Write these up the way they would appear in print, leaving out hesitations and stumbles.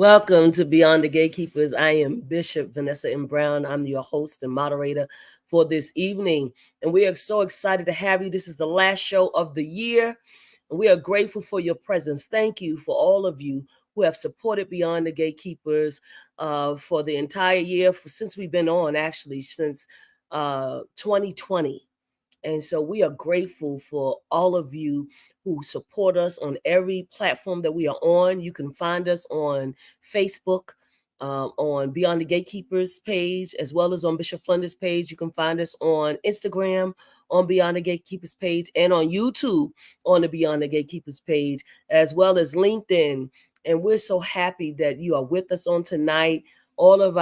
Welcome to Beyond the Gatekeepers. I am Bishop Vanessa M. Brown. I'm your host and moderator for this evening. And we are so excited to have you. This is the last show of the year. And we are grateful for your presence. Thank you for all of you who have supported Beyond the Gatekeepers for the entire year, since we've been on, actually, since 2020. And so we are grateful for all of you who support us on every platform that we are on. You can find us on Facebook, on Beyond the Gatekeepers page, as well as on Bishop Flunder's page. You can find us on Instagram, on Beyond the Gatekeepers page, and on YouTube on the Beyond the Gatekeepers page, as well as LinkedIn. And we're so happy that you are with us on tonight. All of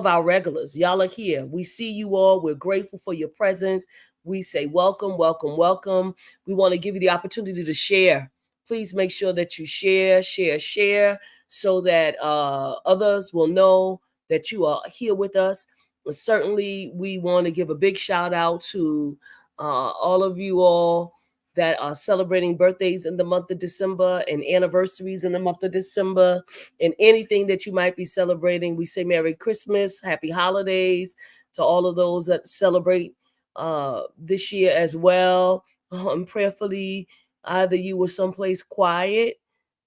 our regulars, y'all are here. We see you all. We're grateful for your presence. We say welcome, welcome, welcome. We want to give you the opportunity to share. Please make sure that you share, so that others will know that you are here with us. And certainly, we want to give a big shout out to all of you all that are celebrating birthdays in the month of December and anniversaries in the month of December, and anything that you might be celebrating. We say Merry Christmas, Happy Holidays to all of those that celebrate this year as well. And prayerfully, either you were someplace quiet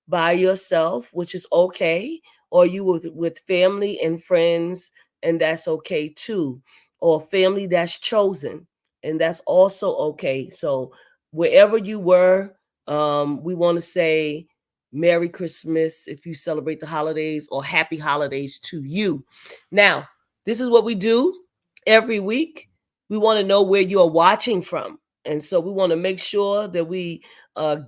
by yourself, which is okay, or you were with family and friends, and that's okay too, or family that's chosen, and that's also okay. So wherever you were, we want to say Merry Christmas if you celebrate the holidays, or Happy Holidays to you. Now, this is what we do every week. We want to know where you are watching from. And so we want to make sure that we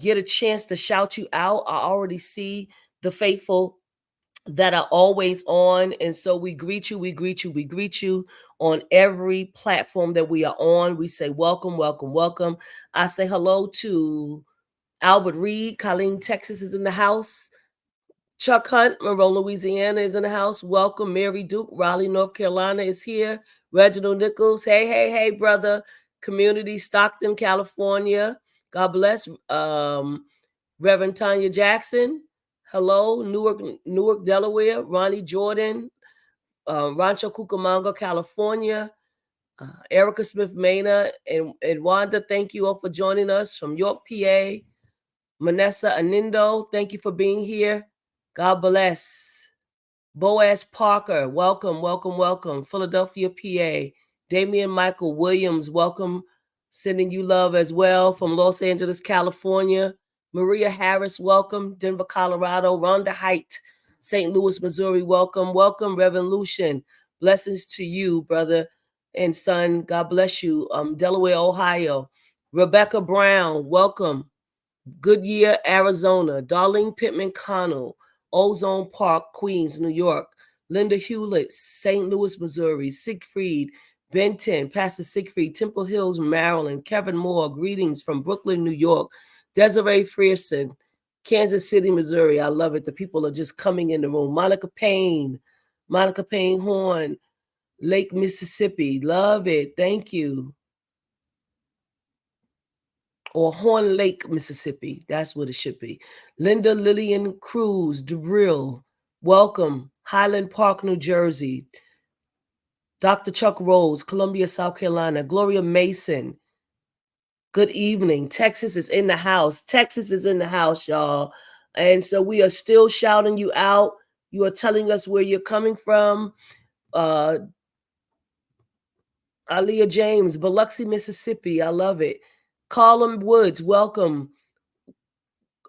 get a chance to shout you out. I already see the faithful that are always on. And so we greet you, we greet you, we greet you on every platform that we are on. We say welcome, welcome, welcome. I say hello to Albert Reed. Colleen, Texas is in the house. Chuck Hunt, Monroe, Louisiana is in the house. Welcome. Mary Duke, Raleigh, North Carolina is here. Reginald Nichols, hey, hey, hey, brother. Community, Stockton, California. God bless. Reverend Tanya Jackson, hello. Newark, Delaware. Ronnie Jordan, Rancho Cucamonga, California. Erica Smith Mena and Wanda, thank you all for joining us from York, PA. Manessa Anindo, thank you for being here. God bless. Boaz Parker, welcome, welcome, welcome. Philadelphia, PA. Damian Michael Williams, welcome. Sending you love as well from Los Angeles, California. Maria Harris, welcome. Denver, Colorado. Rhonda Height, St. Louis, Missouri, welcome. Welcome, Reverend Lucian. Blessings to you, brother and son. God bless you. Delaware, Ohio. Rebecca Brown, welcome. Goodyear, Arizona. Darlene Pittman Connell, Ozone Park, Queens, New York. Linda Hewlett, St. Louis, Missouri. Siegfried Benton, Pastor Siegfried, Temple Hills, Maryland. Kevin Moore, greetings from Brooklyn, New York. Desiree Frierson, Kansas City, Missouri. I love it. The people are just coming in the room. Monica Payne Horn, Lake, Mississippi. Love it. Thank you. Or Horn Lake, Mississippi. That's what it should be. Linda Lillian Cruz, DeBrill, welcome. Highland Park, New Jersey. Dr. Chuck Rose, Columbia, South Carolina. Gloria Mason, good evening. Texas is in the house. Texas is in the house, y'all. And so we are still shouting you out. You are telling us where you're coming from. Aaliyah James, Biloxi, Mississippi. I love it. Colin Woods, welcome.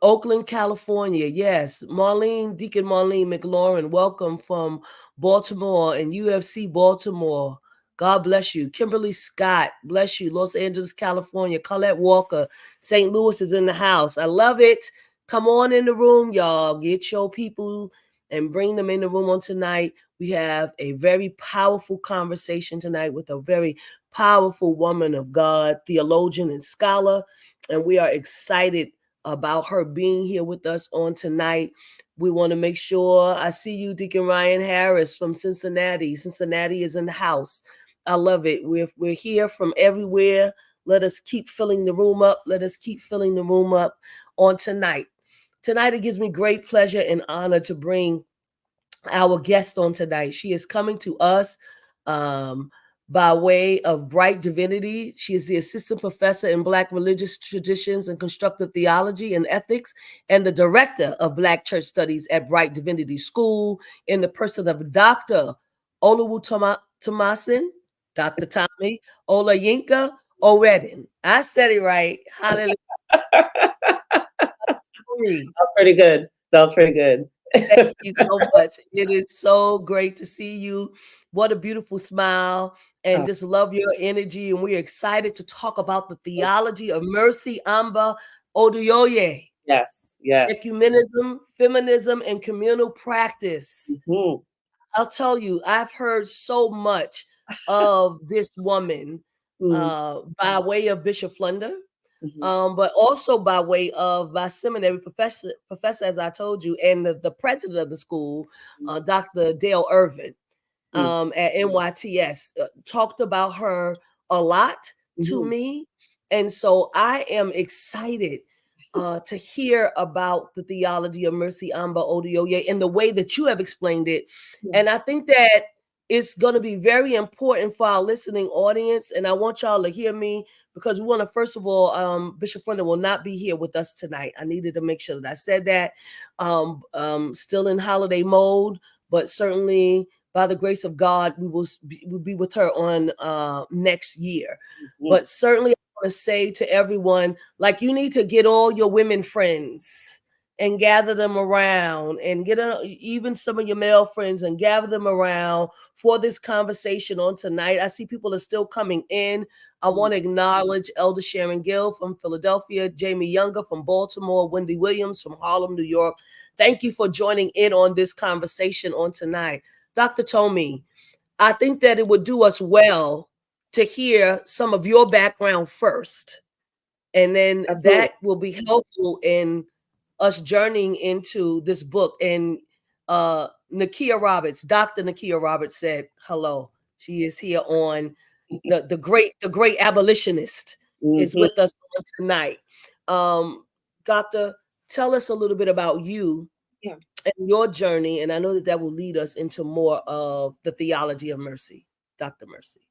Oakland, California. Yes. Deacon Marlene McLaurin, welcome from Baltimore and UFC Baltimore. God bless you. Kimberly Scott, bless you. Los Angeles, California. Colette Walker, St. Louis is in the house. I love it. Come on in the room, y'all. Get your people and bring them in the room on tonight. We have a very powerful conversation tonight with a very powerful woman of God, theologian and scholar. And we are excited about her being here with us on tonight. We want to make sure, I see you, Deacon Ryan Harris from Cincinnati. Cincinnati is in the house. I love it. We're here from everywhere. Let us keep filling the room up. Let us keep filling the room up on tonight. Tonight, it gives me great pleasure and honor to bring our guest on tonight. She is coming to us um, by way of Bright Divinity. She is the assistant professor in Black religious traditions and constructive theology and ethics, and the director of Black church studies at Bright Divinity School, in the person of Dr. Oluwatomisin, Dr. Tommy Olayinka Oredein. I said it right. Hallelujah. That was pretty good. That was pretty good. Thank you so much. It is so great to see you. What a beautiful smile, and just love your energy. And we're excited to talk about the theology of mercy, Amba, Oduyoye. Yes, yes. Ecumenism, feminism, and communal practice. Mm-hmm. I'll tell you, I've heard so much of this woman by way of Bishop Flunder. But also by way of my seminary professor, as I told you, and the president of the school, Dr. Dale Irvin, at NYTS, talked about her a lot to me. And so I am excited to hear about the theology of mercy, Amba, Oduyoye, and the way that you have explained it. And I think that it's going to be very important for our listening audience. And I want y'all to hear me, because we want to, first of all, Bishop Flunder will not be here with us tonight. I needed to make sure that I said that. Still in holiday mode, but certainly by the grace of God, we will be with her on next year. But certainly I want to say to everyone, like, you need to get all your women friends and gather them around, and get even some of your male friends and gather them around for this conversation on tonight. I see people are still coming in. I want to acknowledge Elder Sharon Gill from Philadelphia, Jamie Younger from Baltimore, Wendy Williams from Harlem, New York. Thank you for joining in on this conversation on tonight. Dr. Tommy, I think that it would do us well to hear some of your background first, and then that will be helpful in us journeying into this book. And Nakia Roberts, Dr. Nakia Roberts said hello. She is here on the great abolitionist is with us on tonight. Doctor, tell us a little bit about you and your journey, and I know that will lead us into more of the theology of mercy. Dr. Mercy.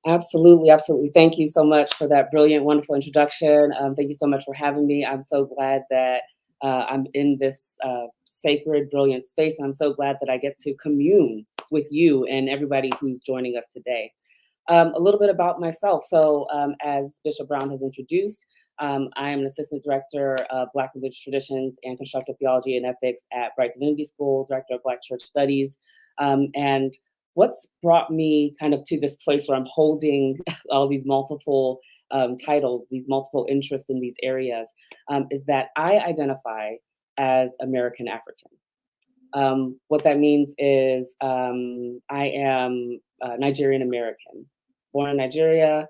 Absolutely, absolutely. Thank you so much for that brilliant, wonderful introduction. Thank you so much for having me. I'm so glad that I'm in this sacred, brilliant space. And I'm so glad that I get to commune with you and everybody who's joining us today. A little bit about myself. So as Bishop Brown has introduced, I am an assistant director of Black religious traditions and constructive theology and ethics at Bright Divinity School, director of Black church studies. And what's brought me kind of to this place where I'm holding all these multiple titles, these multiple interests in these areas, is that I identify as American African. What that means is I am Nigerian American, born in Nigeria,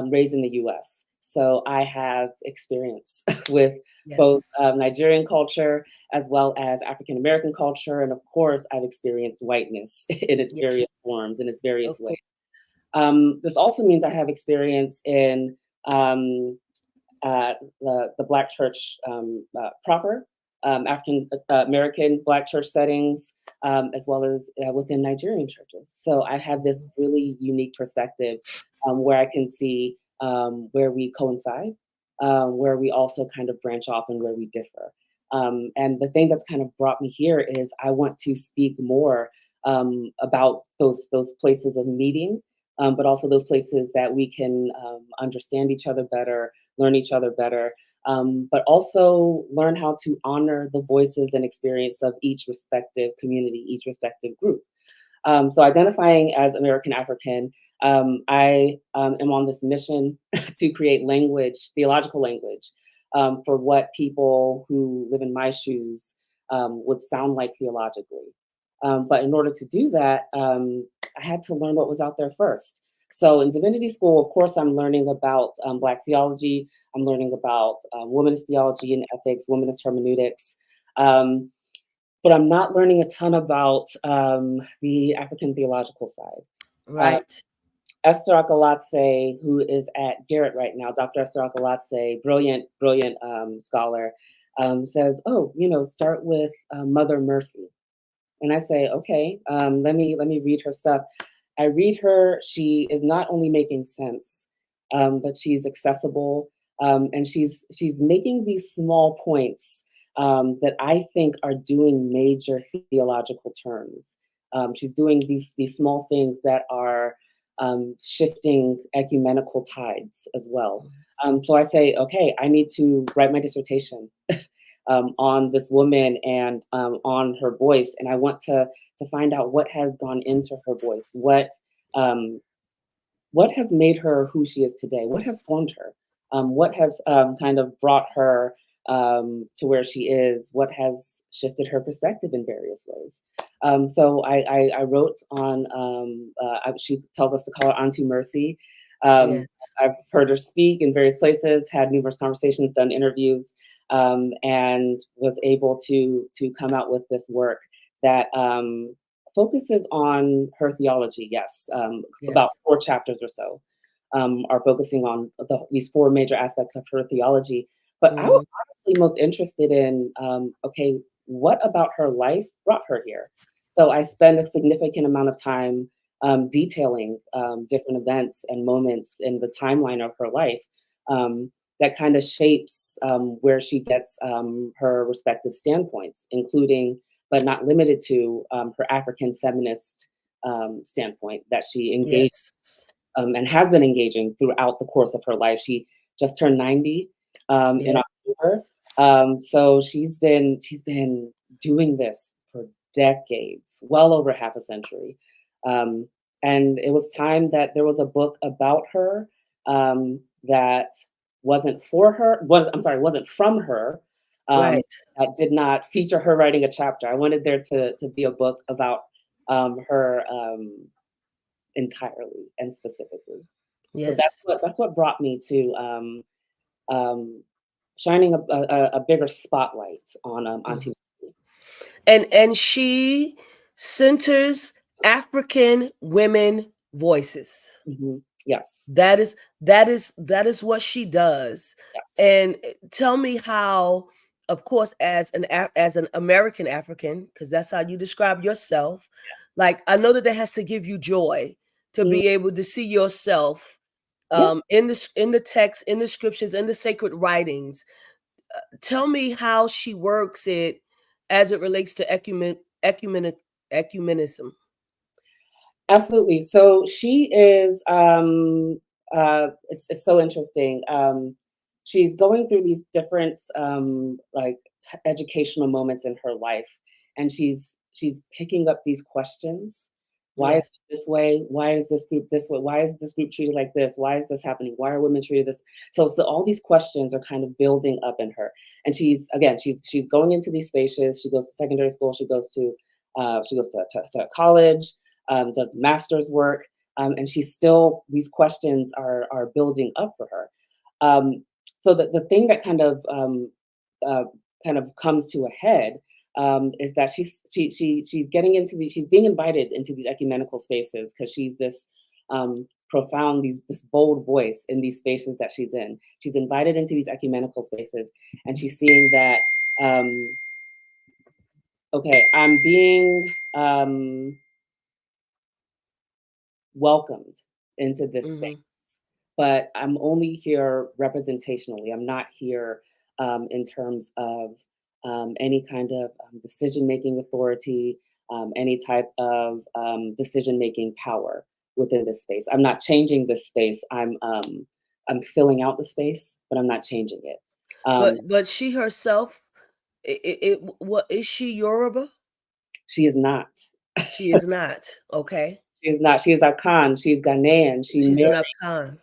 raised in the US. So I have experience with both Nigerian culture as well as African American culture. And of course, I've experienced whiteness in its various forms, in its various ways. This also means I have experience in the Black church proper, African American Black church settings, as well as within Nigerian churches. So I have this really unique perspective where I can see where we coincide, where we also kind of branch off, and where we differ. And the thing that's kind of brought me here is I want to speak more about those places of meeting, but also those places that we can understand each other better, learn each other better, but also learn how to honor the voices and experience of each respective community, each respective group. So identifying as American African, I am on this mission to create language, theological language, for what people who live in my shoes would sound like theologically. But in order to do that, I had to learn what was out there first. So in divinity school, of course, I'm learning about Black theology. I'm learning about womanist theology and ethics, womanist hermeneutics. But I'm not learning a ton about the African theological side. Right. Esther Akalatse, who is at Garrett right now, Dr. Esther Akalatse, brilliant scholar, says, "Oh, start with Mother Mercy." And I say, "Okay, let me read her stuff." I read her. She is not only making sense, but she's accessible, and she's making these small points that I think are doing major theological turns. She's doing these small things that are shifting ecumenical tides as well. So I say, okay, I need to write my dissertation on this woman and on her voice, and I want to find out what has gone into her voice, um, what has made her who she is today, what has formed her, what has kind of brought her to where she is, what has shifted her perspective in various ways. So I wrote on. She tells us to call her Auntie Mercy. Yes. I've heard her speak in various places, had numerous conversations, done interviews, and was able to come out with this work that focuses on her theology. Yes, about Yes. 4 chapters or so are focusing on these 4 major aspects of her theology. But I was Hmm. honestly most interested in, okay, what about her life brought her here? So I spend a significant amount of time detailing different events and moments in the timeline of her life that kind of shapes where she gets her respective standpoints, including but not limited to her African feminist standpoint that she engaged Yes. and has been engaging throughout the course of her life. She just turned 90 in Yeah. October, so she's been doing this for decades, well over half a century. Um, and it was time that there was a book about her that wasn't for her. Wasn't from her. Um, Right. that did not feature her writing a chapter. I wanted there to be a book about her entirely and specifically. So Yes. that's what brought me to um, shining a bigger spotlight on Mhm. Auntie Lucy. And she centers African women voices. Yes, That is what she does. yes, And tell me how, of course, as an American African, because that's how you describe yourself. Like, I know that that has to give you joy to mm, be able to see yourself yeah, in the text, in the scriptures, in the sacred writings. Tell me how she works it as it relates to ecumenism. absolutely. So she is. It's so interesting. She's going through these different like educational moments in her life, and she's picking up these questions. Why is Yes. it this way? Why is this group this way? Why is this group treated like this? Why is this happening? Why are women treated this? So all these questions are kind of building up in her, and she's going into these spaces. She goes to secondary school. She goes to college, does master's work, and she's still these questions are building up for her. Um, so the thing that uh, kind of comes to a head is that she's getting into she's being invited into these ecumenical spaces because she's this profound this bold voice in these spaces that she's in. She's invited into these ecumenical spaces, and she's seeing that okay, I'm being welcomed into this space, Hmm. but I'm only here representationally. I'm not here in terms of any kind of decision making authority, any type of decision making power within this space. I'm not changing this space. I'm filling out the space, but I'm not changing it. Um, But she herself, what is she Yoruba? she is not. She is not. Okay. She is not. She is Akan. She's Ghanaian. She's an Akan.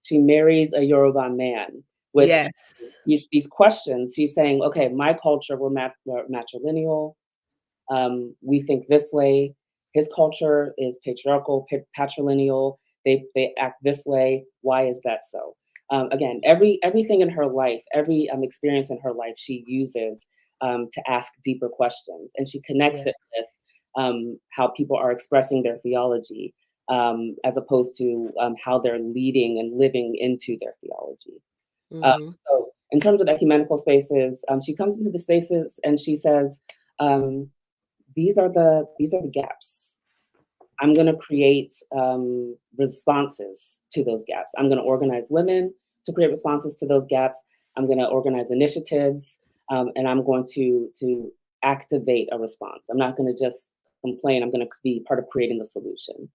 She marries a Yoruba man, which Yes. these questions, she's saying, okay, my culture, we're matrilineal. We think this way. His culture is patriarchal, patrilineal. They act this way. Why is that so? Again, everything in her life, every experience in her life, she uses to ask deeper questions, and she connects Yeah. it with how people are expressing their theology, as opposed to how they're leading and living into their theology. Uh, Hmm. so in terms of ecumenical spaces, she comes into the spaces and she says, these are the gaps. I'm going to create responses to those gaps. I'm going to organize women to create responses to those gaps. I'm going to organize initiatives, and I'm going to activate a response. I'm not going to just complain. I'm going to be part of creating the solution.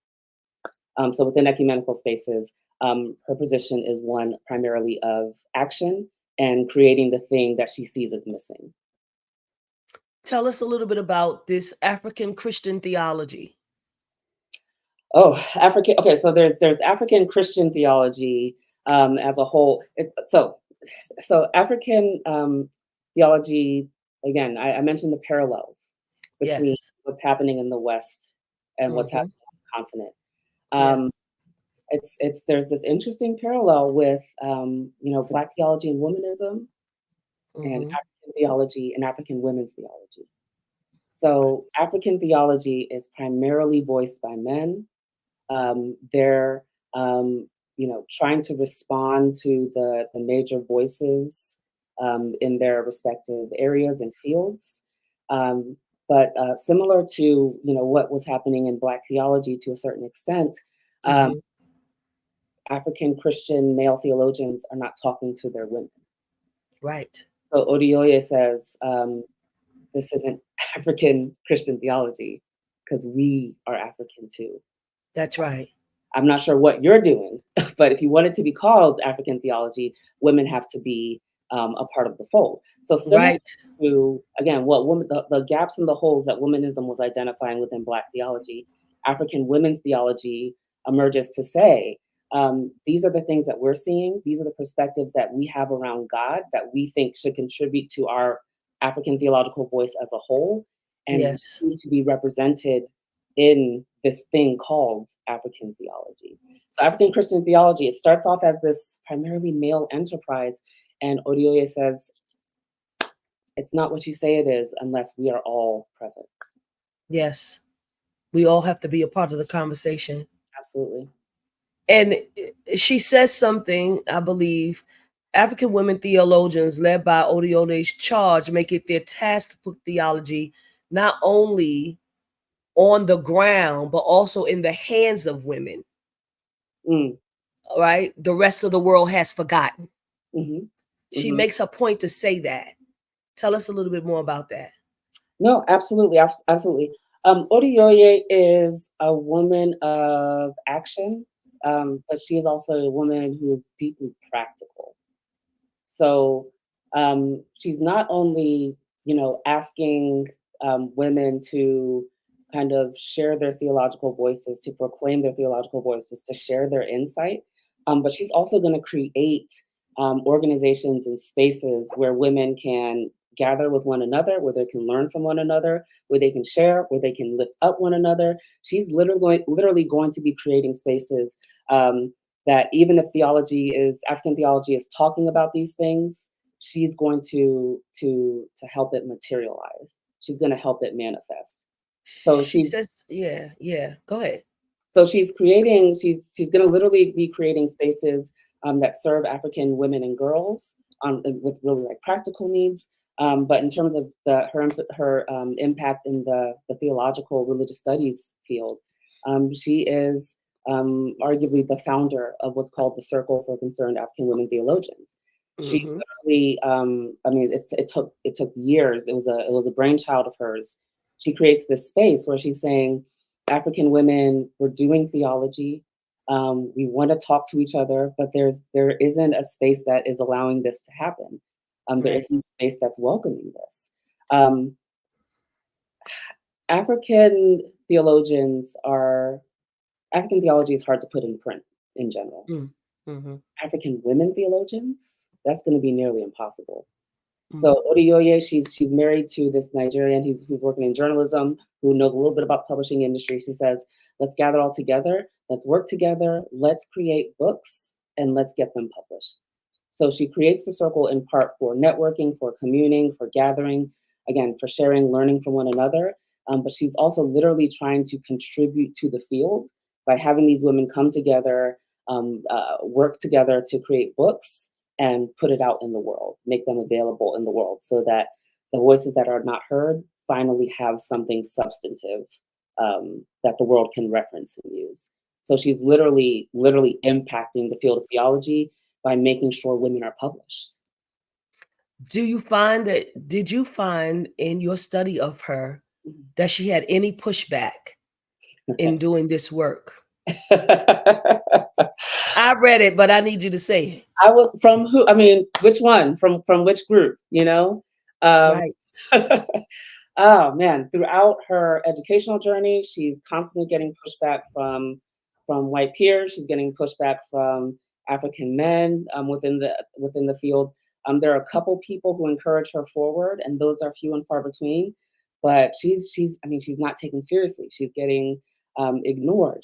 So within ecumenical spaces, her position is one primarily of action and creating the thing that she sees as missing. Tell us a little bit about this African Christian theology. Oh, African. Okay, so there's African Christian theology as a whole. So African theology. Again, I mentioned the parallels between Yes. what's happening in the West and what's happening on the continent. Yes. There's this interesting parallel with Black theology and womanism, and African theology and African women's theology. So African theology is primarily voiced by men. They're trying to respond to the major voices in their respective areas and fields. But similar to what was happening in Black theology to a certain extent, African Christian male theologians are not talking to their women. Right. So Oduyoye says, this isn't African Christian theology because we are African too. That's right. I'm not sure what you're doing, but if you want it to be called African theology, women have to be a part of the fold. So similar to, again, the gaps and the holes that womanism was identifying within Black theology, African women's theology emerges to say, these are the things that we're seeing. These are the perspectives that we have around God that we think should contribute to our African theological voice as a whole, and need to be represented in this thing called African theology. So African Christian theology, it starts off as this primarily male enterprise, and Oduyoye says, it's not what you say it is unless we are all present. Yes. We all have to be a part of the conversation. Absolutely. And she says something, I believe, African women theologians led by Oduyoye's charge make it their task to put theology not only on the ground, but also in the hands of women. Right? The rest of the world has forgotten. She makes a point to say that. Tell us a little bit more about that. No, absolutely. Absolutely. Oduyoye is a woman of action, but she is also a woman who is deeply practical. So she's not only, asking women to kind of share their theological voices, to proclaim their theological voices, to share their insight, but she's also going to create organizations and spaces where women can gather with one another, where they can learn from one another, where they can share, where they can lift up one another. She's literally going to be creating spaces that even if African theology is talking about these things, she's going to help it materialize. She's going to help it manifest. So she says, yeah. Go ahead. So she's going to literally be creating spaces that serve African women and girls with really like practical needs. But in terms of her impact in the theological religious studies field, she is arguably the founder of what's called the Circle for Concerned African Women Theologians. She literally, it took years. It was a brainchild of hers. She creates this space where she's saying, African women, we're doing theology. We want to talk to each other, but there isn't a space that is allowing this to happen. There isn't a space that's welcoming this. African theology is hard to put in print in general. African women theologians, that's going to be nearly impossible. So Oduyoye, she's married to this Nigerian who's working in journalism, who knows a little bit about the publishing industry. She says, let's gather all together, let's work together, let's create books, and let's get them published. So she creates the circle in part for networking, for communing, for gathering, again, for sharing, learning from one another. But she's also literally trying to contribute to the field by having these women come together, work together to create books, and put it out in the world, make them available in the world so that the voices that are not heard finally have something substantive that the world can reference and use. So she's literally impacting the field of theology by making sure women are published. Did you find in your study of her Mhm. that she had any pushback in doing this work? I read it, but I need you to say it. I was from who? I mean, which one? From which group? You know? Um, Right. oh man! Throughout her educational journey, she's constantly getting pushback from white peers. She's getting pushback from African men within the field. There are a couple people who encourage her forward, and those are few and far between. But she's I mean, she's not taken seriously. She's getting ignored.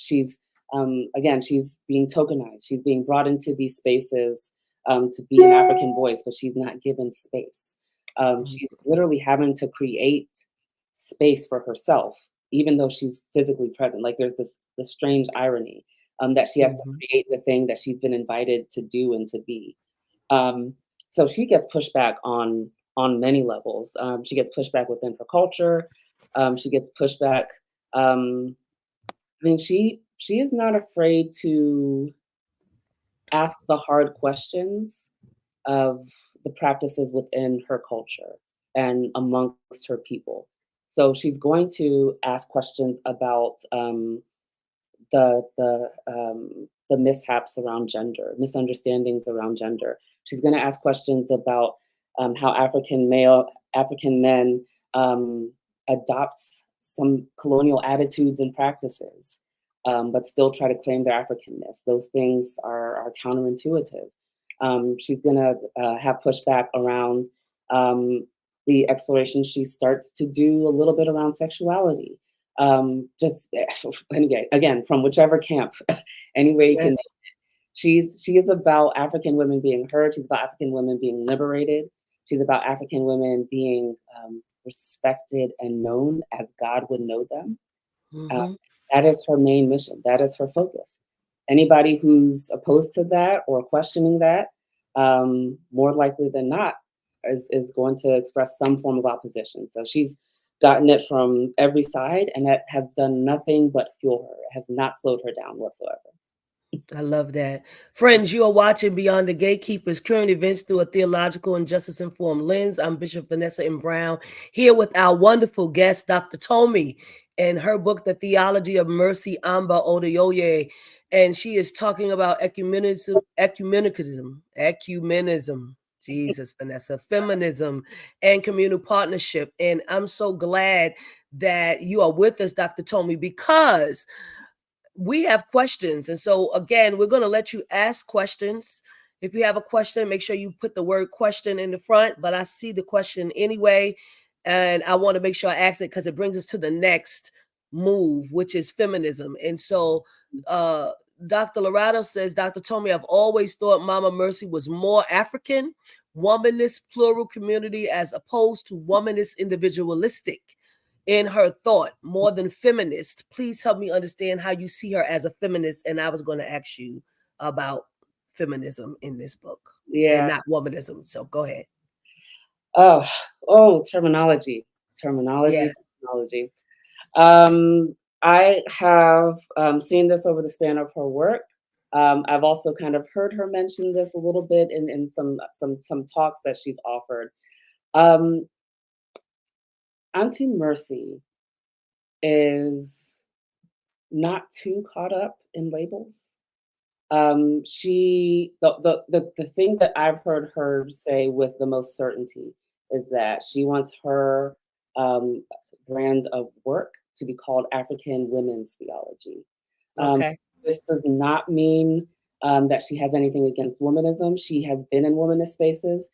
Again, she's being tokenized. She's being brought into these spaces to be an African voice, but she's not given space. She's literally having to create space for herself, even though she's physically present. Like there's this strange irony that she has to Mhm. create the thing that she's been invited to do and to be. Um, so she gets pushback on many levels. She gets pushback within her culture. She gets pushback. I mean, she is not afraid to ask the hard questions of the practices within her culture and amongst her people. So she's going to ask questions about the mishaps around gender, misunderstandings around gender. She's going to ask questions about how African men adopts some colonial attitudes and practices, but still try to claim their Africanness. Those things are counterintuitive. She's going to have pushback around the exploration she starts to do a little bit around sexuality. Just again, from whichever camp, any way you Yeah. can. She is about African women being heard. She's about African women being liberated. She's about African women being respected and known as God would know them. Uh, Mhm. that is her main mission. That is her focus. Anybody who's opposed to that or questioning that, more likely than not, is going to express some form of opposition. So she's gotten it from every side, and that has done nothing but fuel her. It has not slowed her down whatsoever. I love that. Friends, you are watching Beyond the Gatekeepers, current events through a theological and justice-informed lens. I'm Bishop Vanessa M. Brown, here with our wonderful guest, Dr. Tomi, and her book, The Theology of Mercy, Amba, Oduyoye. And she is talking about ecumenism, Jesus, Vanessa, feminism, and communal partnership. And I'm so glad that you are with us, Dr. Tomi, because we have questions. And so, again, we're going to let you ask questions. If you have a question, make sure you put the word question in the front. But I see the question anyway. And I want to make sure I ask it because it brings us to the next move, which is feminism. And so, uh, Dr. Lorado says, Dr. Tomi, I've always thought Mama Mercy was more African, womanist, plural community, as opposed to womanist, individualistic in her thought, more than feminist. Please help me understand how you see her as a feminist. And I was going to ask you about feminism in this book and Yeah. not womanism. So go ahead. Terminology, Yeah. terminology. I have seen this over the span of her work. I've also kind of heard her mention this a little bit in some talks that she's offered. Um, Auntie Mercy is not too caught up in labels. The thing that I've heard her say with the most certainty is that she wants her um, brand of work to be called African women's theology. Um, Okay. this does not mean that she has anything against womanism. She has been in womanist spaces.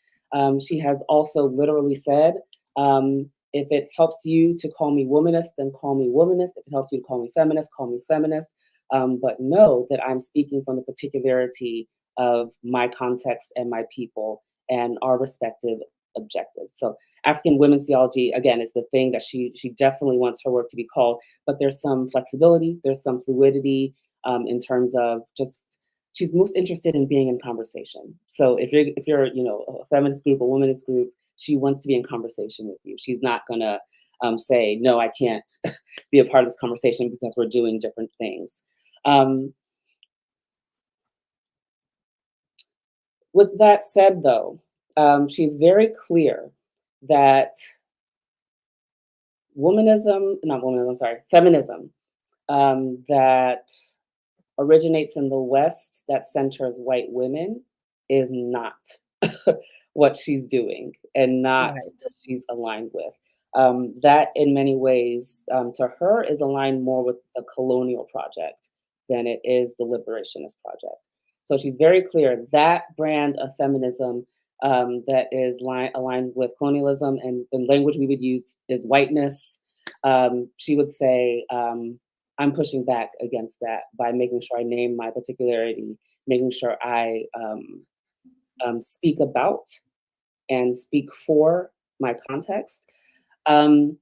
She has also literally said, if it helps you to call me womanist, then call me womanist. If it helps you to call me feminist, call me feminist. But know that I'm speaking from the particularity of my context and my people and our respective objectives. So African women's theology, again, is the thing that she definitely wants her work to be called, but there's some flexibility, there's some fluidity in terms of just she's most interested in being in conversation. So if you're a feminist group, a womanist group, she wants to be in conversation with you. She's not gonna say no, I can't be a part of this conversation because we're doing different things. Um, with that said, though, she's very clear that feminism that originates in the West that centers white women is not what she's doing and not Right. what she's aligned with. That, in many ways, to her, is aligned more with the colonial project than it is the liberationist project. So she's very clear that brand of feminism that is aligned with colonialism and the language we would use is whiteness. She would say, I'm pushing back against that by making sure I name my particularity, making sure I speak about and speak for my context. Um,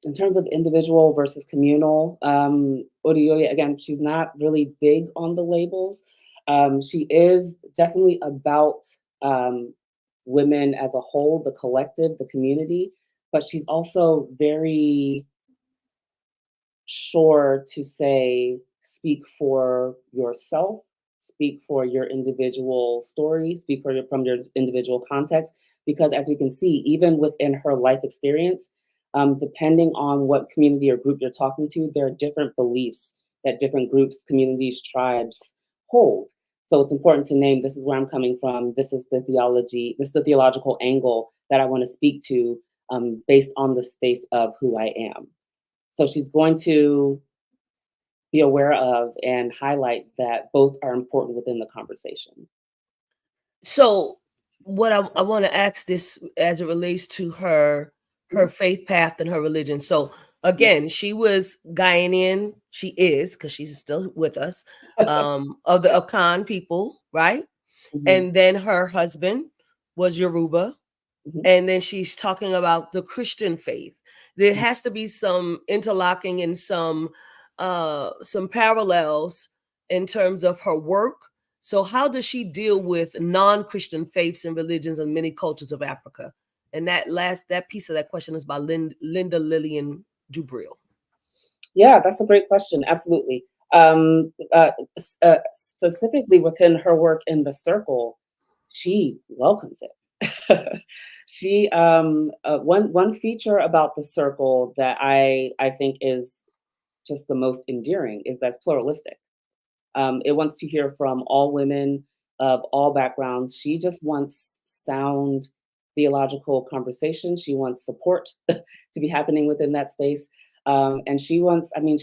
in terms of individual versus communal, Oduyoye, again, she's not really big on the labels. She is definitely about um, women as a whole, the collective, the community, but she's also very sure to say, speak for yourself, speak for your individual story, speak from your individual context. Because as we can see, even within her life experience, depending on what community or group you're talking to, there are different beliefs that different groups, communities, tribes hold. So it's important to name this is where I'm coming from. This is the theology, this is the theological angle that I want to speak to based on the space of who I am. So she's going to be aware of and highlight that both are important within the conversation. So what I want to ask this as it relates to her faith path and her religion. So again, she was Ghanaian. She is because she's still with us. Of the Akan people, right? Mhm, And then her husband was Yoruba, mhm, and then she's talking about the Christian faith. There mhm. has to be some interlocking and some parallels in terms of her work. So how does she deal with non-Christian faiths and religions in many cultures of Africa? And that piece of that question is by Linda Lillian Dubril. Yeah, that's a great question. Absolutely. Specifically within her work in the circle, she welcomes it. She one feature about the circle that I think is just the most endearing is that's pluralistic. It wants to hear from all women of all backgrounds. She just wants sound theological conversation. She wants support to be happening within that space. And she wants, I mean,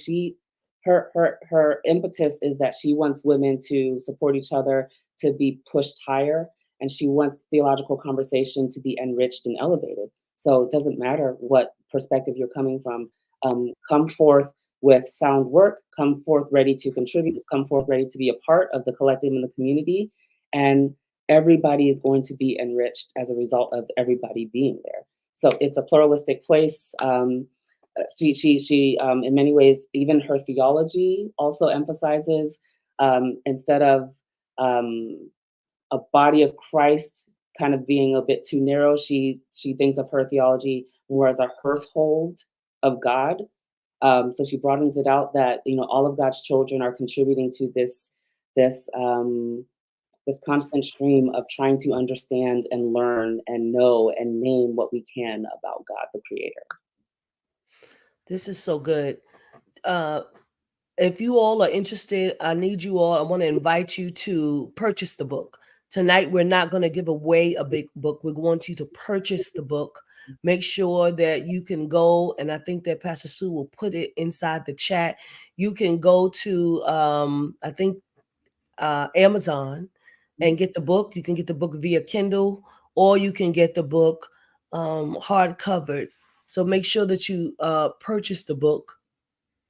her impetus is that she wants women to support each other, to be pushed higher, and she wants theological conversation to be enriched and elevated. So it doesn't matter what perspective you're coming from. Come forth with sound work, come forth ready to contribute, come forth ready to be a part of the collective and the community. And everybody is going to be enriched as a result of everybody being there. So it's a pluralistic place. She in many ways, even her theology also emphasizes instead of a body of Christ kind of being a bit too narrow, she thinks of her theology more as a hearthhold of God. So she broadens it out that all of God's children are contributing to this this constant stream of trying to understand and learn and know and name what we can about God, the Creator. This is so good. Uh, if you all are interested, I need you all. I want to invite you to purchase the book. Tonight, we're not going to give away a big book. We want you to purchase the book. Make sure that you can go, and I think that Pastor Sue will put it inside the chat. You can go to, I think, Amazon and get the book. You can get the book via Kindle, or you can get the book hard covered. So make sure that you purchase the book.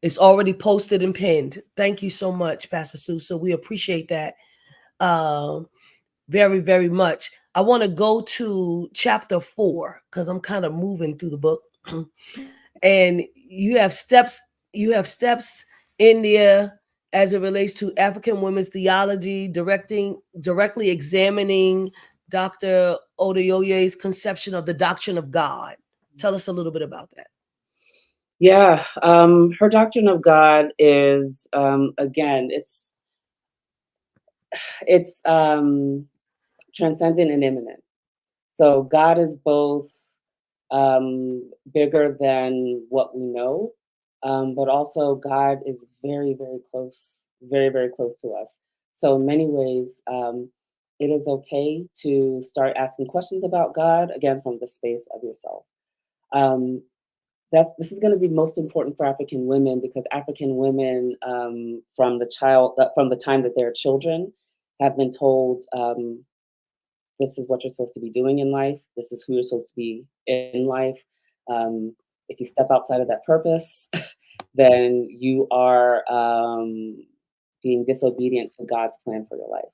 It's already posted and pinned. Thank you so much, Pastor Sue. So we appreciate that very, very much. I want to go to chapter 4 because I'm kind of moving through the book. And you have steps in there as it relates to African women's theology, directly examining Dr. Oduyoye's conception of the doctrine of God. Tell us a little bit about that. Yeah, her doctrine of God is, again, it's transcendent and immanent. So God is both bigger than what we know, but also God is very, very close, very, very close to us. So in many ways, it is okay to start asking questions about God, again, from the space of yourself. Um, this is going to be most important for African women, because African women, from the time that they're children, have been told, this is what you're supposed to be doing in life. This is who you're supposed to be in life. If you step outside of that purpose, then you are being disobedient to God's plan for your life.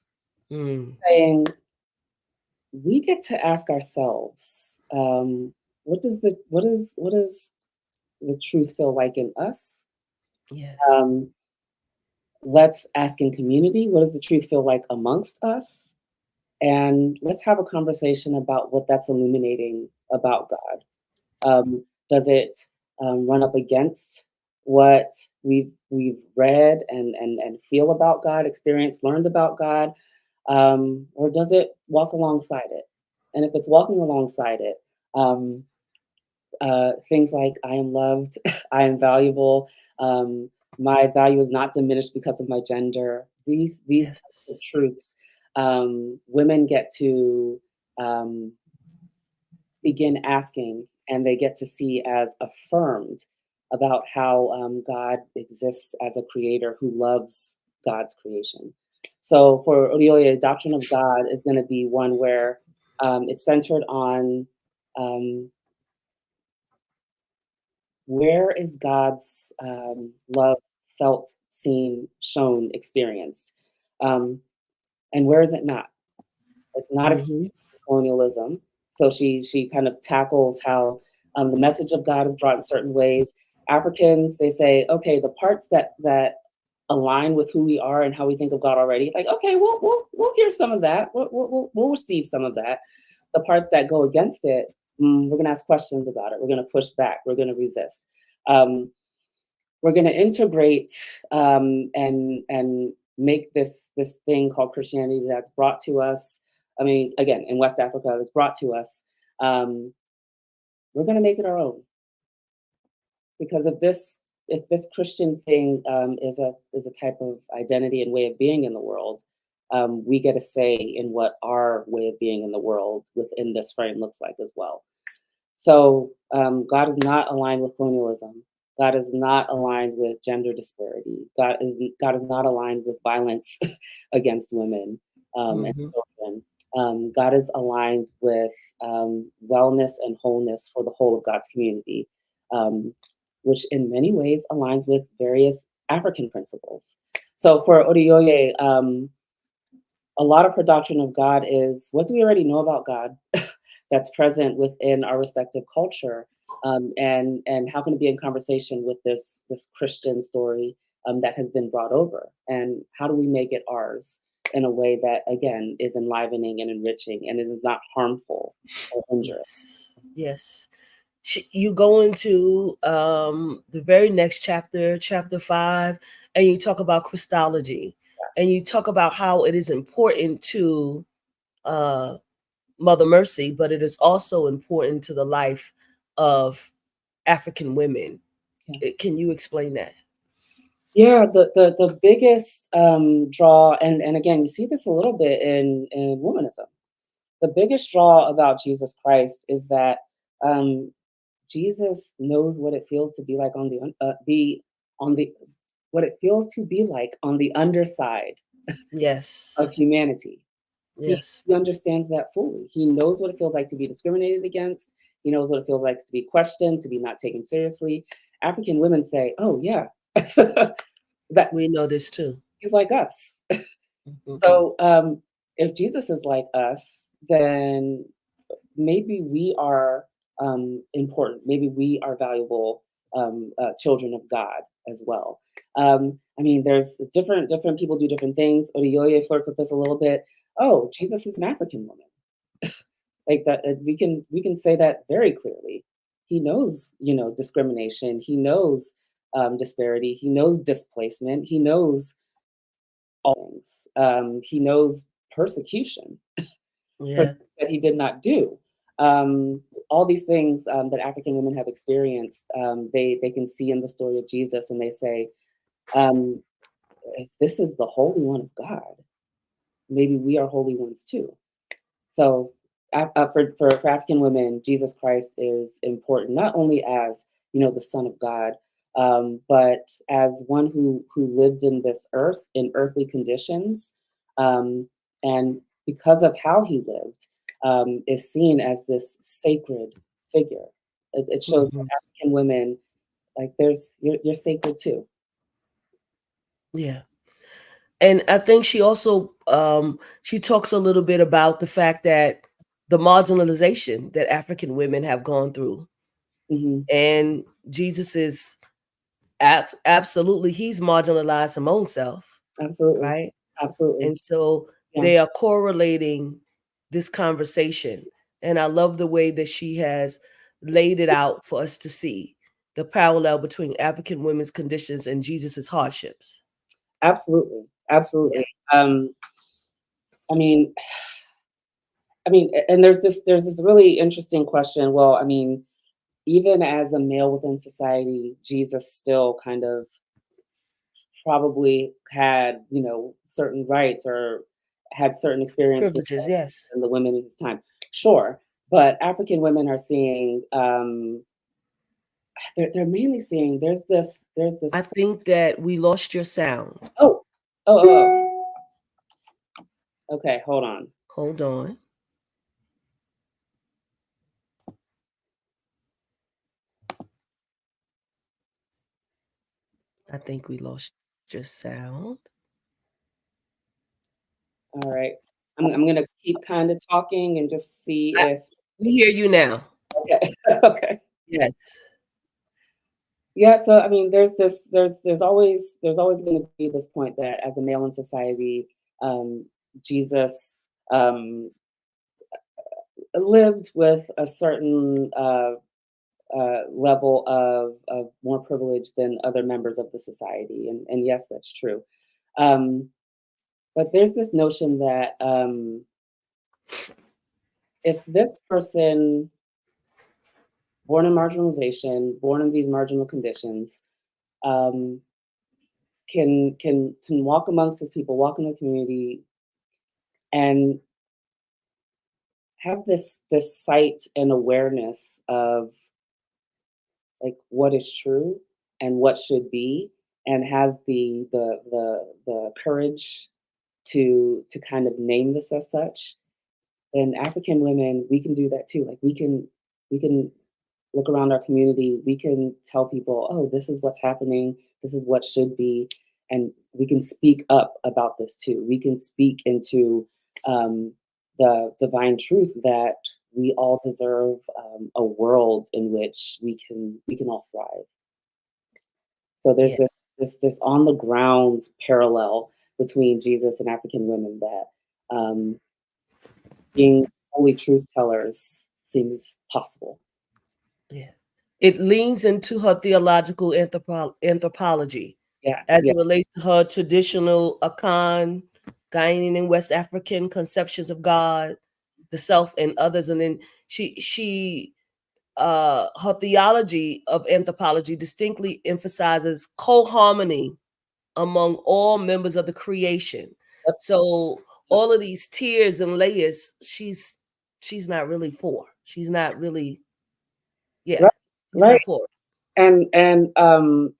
Saying, we get to ask ourselves, what does the truth feel like in us? Yes. Let's ask in community, what does the truth feel like amongst us? And let's have a conversation about what that's illuminating about God. Does it run up against what we've read and feel about God, experienced, learned about God, or does it walk alongside it? And if it's walking alongside it, things like I am loved, I am valuable, my value is not diminished because of my gender. These Yes. types of truths, women get to begin asking, and they get to see as affirmed about how God exists as a creator who loves God's creation. So for Oduyoye, doctrine of God is going to be one where it's centered on where is God's love felt, seen, shown, experienced, and where is it not? It's not experienced in colonialism. So she kind of tackles how the message of God is brought in certain ways. Africans, they say, okay, the parts that align with who we are and how we think of God already, like, okay, we'll hear some of that. We'll receive some of that. The parts that go against it, we're gonna ask questions about it. We're gonna push back. We're gonna resist. We're gonna integrate and make this thing called Christianity that's brought to us. I mean, again, in West Africa, that's brought to us. We're gonna make it our own, because if this Christian thing is a type of identity and way of being in the world, we get a say in what our way of being in the world within this frame looks like as well. So God is not aligned with colonialism. God is not aligned with gender disparity. God is not aligned with violence against women and children. God is aligned with wellness and wholeness for the whole of God's community, which in many ways aligns with various African principles. So for Oduyoye, a lot of her doctrine of God is, what do we already know about God that's present within our respective culture, and how can it be in conversation with this Christian story that has been brought over, and how do we make it ours in a way that, again, is enlivening and enriching, and it is not harmful or injurious. Yes. You go into the very next chapter, chapter 5, and you talk about Christology, and you talk about how it is important to Mother Mercy, but it is also important to the life of African women. Yeah. Can you explain that? Yeah, the biggest draw, and again, you see this a little bit in womanism. The biggest draw about Jesus Christ is that Jesus knows what it feels to be like what it feels to be like on the underside Yes. of humanity. Yes. He understands that fully. He knows what it feels like to be discriminated against. He knows what it feels like to be questioned, to be not taken seriously. African women say, "Oh yeah, that We know this too. he's like us." So if Jesus is like us, then maybe we are important. Maybe we are valuable children of God as well. I mean, there's different people do different things. Oduyoye flirts with this a little bit. Oh, Jesus is an African woman. Like that, we can say that very clearly. He knows, discrimination. He knows disparity. He knows displacement. He knows all things. He knows persecution for Yeah. things that he did not do. All these things that African women have experienced, they can see in the story of Jesus, and they say, um, if this is the Holy One of God, maybe we are holy ones too. So for African women, Jesus Christ is important not only as the Son of God, but as one who lived in this earth in earthly conditions, and because of how he lived, is seen as this sacred figure. It shows that Hmm. African women, like you're sacred too. Yeah. And I think she also she talks a little bit about the fact that the marginalization that African women have gone through. Hmm. And Jesus is absolutely, he's marginalized his own self, Absolutely, right? absolutely, And so yeah. they are correlating this conversation. And I love the way that she has laid it out for us to see the parallel between African women's conditions and Jesus's hardships. Absolutely, Yeah. absolutely. Um, I mean, and there's this really interesting question. Well, I mean, even as a male within society, Jesus still kind of probably had, certain rights or had certain experiences Privileges, yes. than the women in his time. Sure, but African women are seeing, they're mainly seeing there's this. I think that we lost your sound. Oh, oh, oh, oh. Okay, hold on. Hold on. I think we lost your sound. All right, I'm gonna keep kind of talking and just see I, if. we hear you now. Okay, okay. Yes. Yeah, so I mean, there's always going to be this point that as a male in society, Jesus um, lived with a certain level of more privilege than other members of the society, and yes, that's true. Um, but there's this notion that if this person born in marginalization, born in these marginal conditions, um, can walk amongst his people, walk in the community, and have this sight and awareness of like what is true and what should be, and has the courage to kind of name this as such. And African women, we can do that too. Like we can look around our community, we can tell people, oh, this is what's happening, this is what should be, and we can speak up about this too. We can speak into um, the divine truth that we all deserve a world in which we can all thrive. So there's Yeah. this on the ground parallel between Jesus and African women that being holy truth tellers seems possible. Yeah. It leans into her theological anthropology Yeah, as yeah, it relates to her traditional Akan, Ghanaian and West African conceptions of God, the self, and others. And then she her theology of anthropology distinctly emphasizes co-harmony among all members of the creation. yep, So yep. all of these tiers and layers, she's not really for. She's not really, yeah, Right, she's right. not for it. And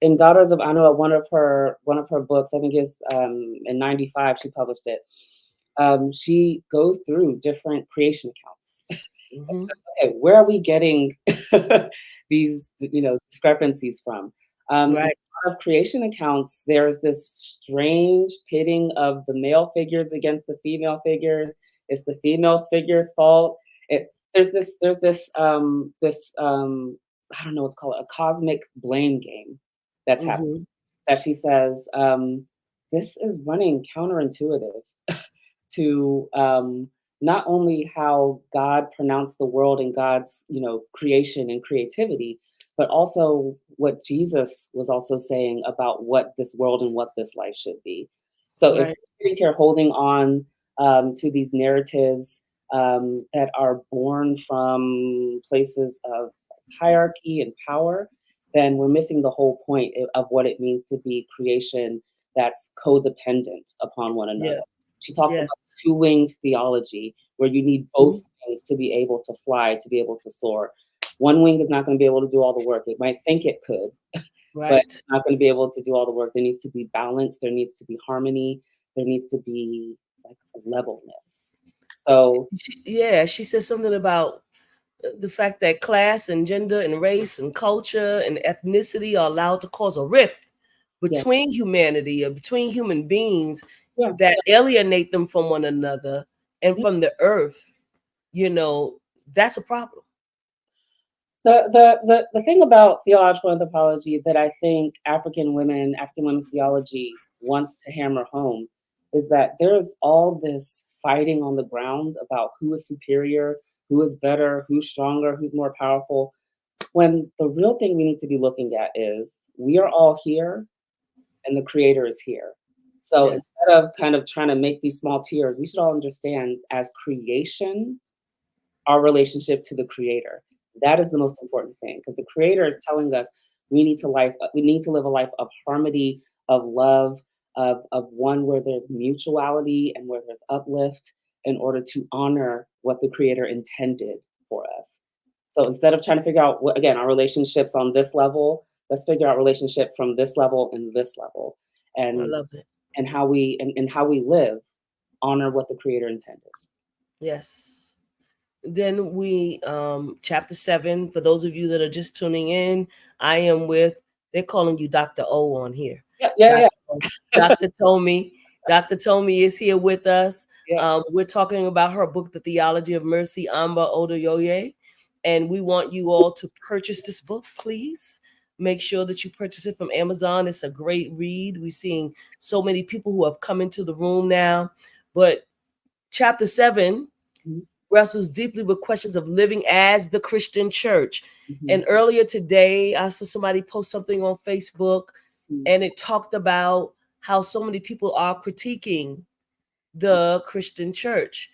in Daughters of Anua, one of her books, I think is in '95 she published it. She goes through different creation accounts. And Mhm. so, okay, where are we getting these discrepancies from? In Right. a lot of creation accounts, there's this strange pitting of the male figures against the female figures. It's the female figures' fault. There's this I don't know what's called, a cosmic blame game that's happening. Mhm. that she says, this is running counterintuitive to not only how God pronounced the world and God's, creation and creativity, but also what Jesus was also saying about what this world and what this life should be. So if Right. we're sitting here holding on to these narratives that are born from places of hierarchy and power, then we're missing the whole point of what it means to be creation that's codependent upon one Yeah. another. She talks about Yes. two-winged theology, where you need both Mhm. wings to be able to fly, to be able to soar. One wing is not going to be able to do all the work. It might think it could, but Right. it's not going to be able to do all the work. There needs to be balance. There needs to be harmony. There needs to be like a levelness. So Yeah, she said something about the fact that class and gender and race and culture and ethnicity are allowed to cause a rift yeah, between humanity or between human beings yeah, that alienate them from one another and yeah. from the earth. You know, that's a problem. The thing about theological anthropology that I think African women's theology wants to hammer home is that there's all this fighting on the ground about who is superior, who is better, who's stronger, who's more powerful. When the real thing we need to be looking at is we are all here and the creator is here. So Yes. instead of kind of trying to make these small tiers, we should all understand as creation our relationship to the creator. That is the most important thing because the creator is telling us we need to live a life of harmony, of love, of one where there's mutuality and where there's uplift in order to honor what the creator intended for us. So instead of trying to figure out what again our relationships on this level, let's figure out relationship from this level and this level I and love it. and how we live honor what the creator intended. Yes. Then we chapter 7, for those of you that are just tuning in, I am with, they're calling you Dr. O on here. Yeah, yeah, Dr. O. Dr. Tomei. Dr. Tomei is here with us. yeah. We're talking about her book, The Theology of Mercy, Amba Oduyoye. And we want you all to purchase this book, please. Make sure that you purchase it from Amazon. It's a great read. We're seeing so many people who have come into the room now. But chapter 7 Mhm, wrestles deeply with questions of living as the Christian church. mhm, And earlier today, I saw somebody post something on Facebook mhm. and it talked about how so many people are critiquing the Christian church.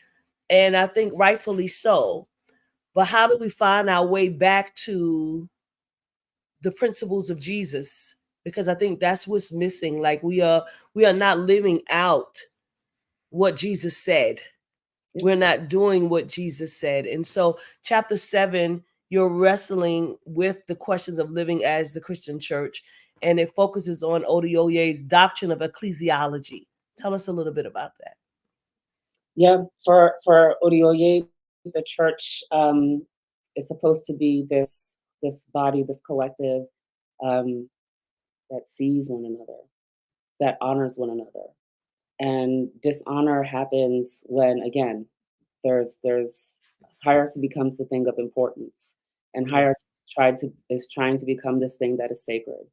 And I think rightfully so. But how do we find our way back to the principles of Jesus? Because I think that's what's missing. Like we are not living out what Jesus said. Yeah, We're not doing what Jesus said. And so, chapter 7, you're wrestling with the questions of living as the Christian church, and it focuses on Oduyoye's doctrine of ecclesiology. Tell us a little bit about that. yeah. For Oduyoye, the church is supposed to be this body, this collective um, that sees one another, that honors one another, and dishonor happens when again there's hierarchy becomes the thing of importance, and Yes. hierarchy is trying to become this thing that is sacred.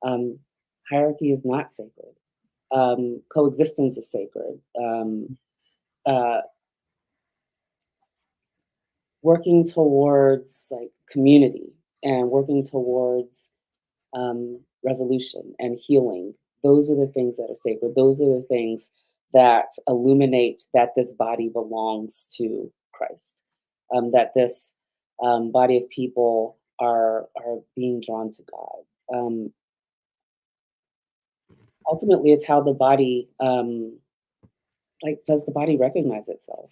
Um, Hierarchy is not sacred. Coexistence is sacred. Uh, Working towards like community and working towards resolution and healing. Those are the things that are sacred. Those are the things that illuminate that this body belongs to Christ. That this body of people are being drawn to God. Ultimately, it's how the body like does the body recognize itself?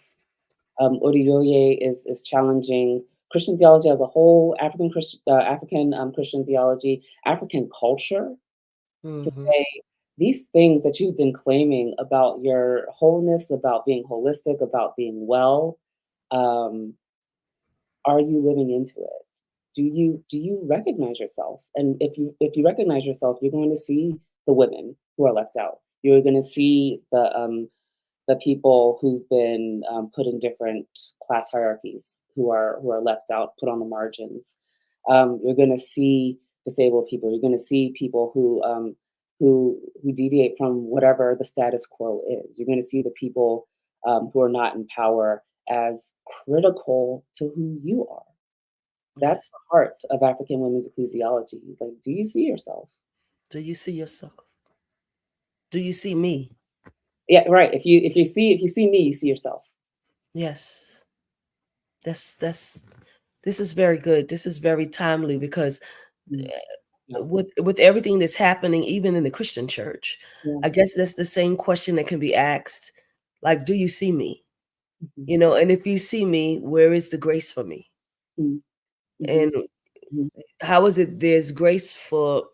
Oduyoye is challenging Christian theology as a whole, African Christian theology, African culture, to Mm-hmm. say these things that you've been claiming about your wholeness, about being holistic, about being well. Um, are you living into it? Do you recognize yourself? And if you recognize yourself, you're going to see the women who are left out. You're going to see the people who've been put in different class hierarchies, who are left out, put on the margins. You're going to see disabled people. You're going to see people who who deviate from whatever the status quo is. You're going to see the people who are not in power as critical to who you are. That's Yes. the heart of African women's ecclesiology. Like, do you see yourself? Do you see yourself? Do you see me? Yeah, right. If you see me, you see yourself. Yes. That's this is very good. This is very timely because Mm. Yeah, with everything that's happening, even in the Christian church, yeah. I guess that's the same question that can be asked. Like, do you see me? Mhm, You know, and if you see me, where is the grace for me? mhm, mhm, And mhm. how is it there's grace for